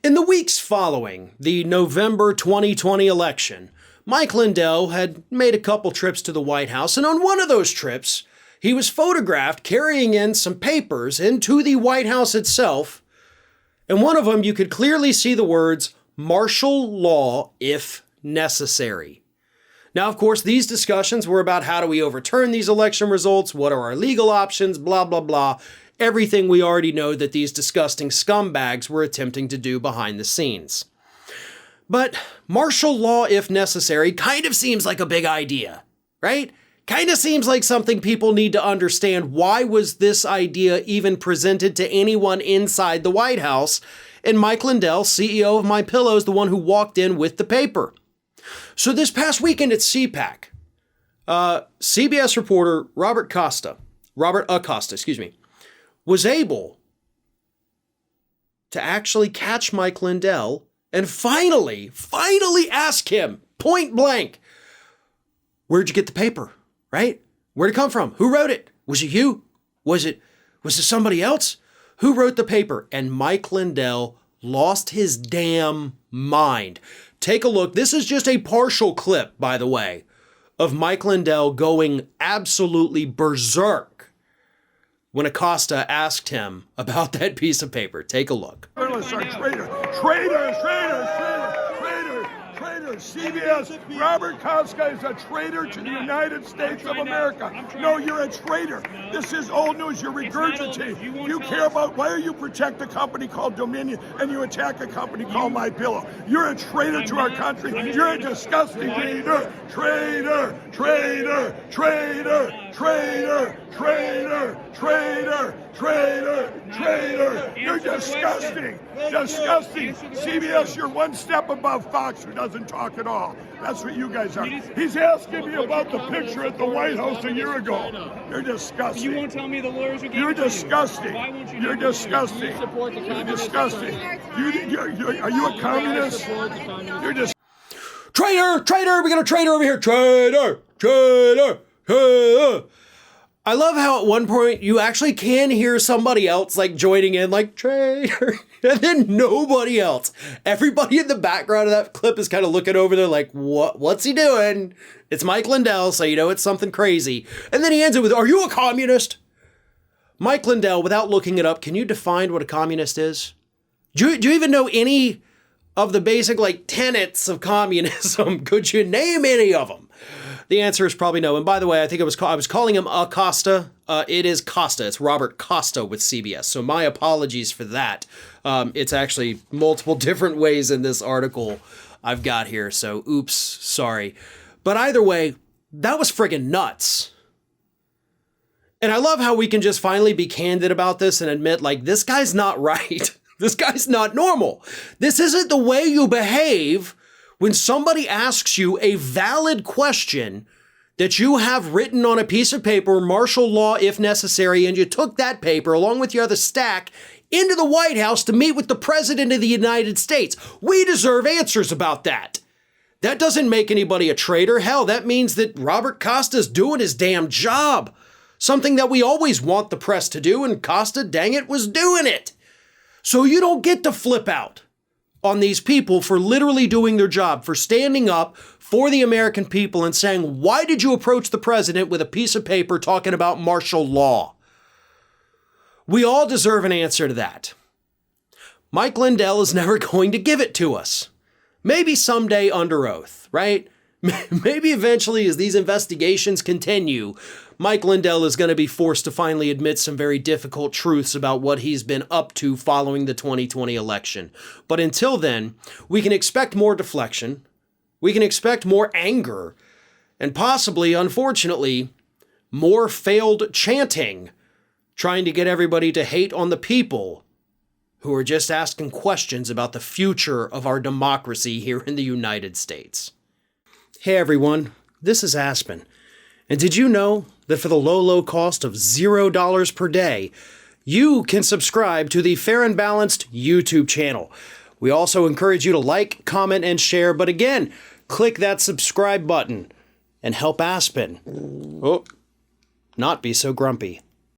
In the weeks following the November 2020 election, Mike Lindell had made a couple trips to the White House, and on one of those trips, he was photographed carrying in some papers into the White House itself, and one of them you could clearly see the words, "martial law if necessary." Now, of course, these discussions were about how do we overturn these election results, what are our legal options, blah, blah, blah. Everything we already know that these disgusting scumbags were attempting to do behind the scenes. But martial law, if necessary, kind of seems like a big idea, right? Kind of seems like something people need to understand. Why was this idea even presented to anyone inside the White House? And Mike Lindell, CEO of MyPillow, is the one who walked in with the paper. So this past weekend at CPAC, CBS reporter Robert Acosta, was able to actually catch Mike Lindell and finally ask him point blank, where'd you get the paper, right? Where'd it come from? Who wrote it? Was it you? Was it somebody else? Who wrote the paper? And Mike Lindell lost his damn mind. Take a look. This is just a partial clip, by the way, of Mike Lindell going absolutely berserk when Acosta asked him about that piece of paper. Take a look. Journalists are traitors. Traitors. CBS, Robert Costa is a traitor to the United States of America. No, you're a traitor. This is old news. You're regurgitating. You care about, why are you protect a company called Dominion and you attack a company called MyPillow? You're a traitor to our country. You're a disgusting traitor. Traitor. You're disgusting. CBS, you're one step above Fox, who doesn't talk at all. That's what you guys are. He's asking me about the picture at the White House a year ago. You're disgusting. You won't tell me the lawyers who gave You're it to you. disgusting. Why won't you? You're disgusting. You support the You're disgusting. Are you a communist? You're just Traitor! We got a traitor over here! Traitor! I love how at one point you actually can hear somebody else like joining in like traitor, and then nobody else. Everybody in the background of that clip is kind of looking over there like, what's he doing? It's Mike Lindell, so you know it's something crazy. And then he ends it with, are you a communist? Mike Lindell, without looking it up, can you define what a communist is? Do you even know any of the basic like tenets of communism? Could you name any of them? The answer is probably no. And by the way, I think I was calling him Acosta. It is Costa. It's Robert Costa with CBS. So my apologies for that. It's actually multiple different ways in this article I've got here. So oops, sorry. But either way, that was friggin' nuts. And I love how we can just finally be candid about this and admit like, this guy's not right. This guy's not normal. This isn't the way you behave when somebody asks you a valid question that you have written on a piece of paper, martial law if necessary, and you took that paper along with your other stack into the White House to meet with the President of the United States. We deserve answers about that. That doesn't make anybody a traitor. Hell, that means that Robert Costa's doing his damn job. Something that we always want the press to do, and Costa, dang it, was doing it. So you don't get to flip out on these people for literally doing their job, for standing up for the American people and saying, why did you approach the president with a piece of paper talking about martial law? We all deserve an answer to that. Mike Lindell is never going to give it to us. Maybe someday under oath, right? Maybe eventually as these investigations continue, Mike Lindell is going to be forced to finally admit some very difficult truths about what he's been up to following the 2020 election. But until then, we can expect more deflection, we can expect more anger, and possibly, unfortunately, more failed chanting, trying to get everybody to hate on the people who are just asking questions about the future of our democracy here in the United States. Hey everyone, this is Aspen. And did you know that for the low cost of $0 per day, you can subscribe to the Fair and Balanced YouTube channel? We also encourage you to like, comment, and share, but again, click that subscribe button and help Aspen not be so grumpy.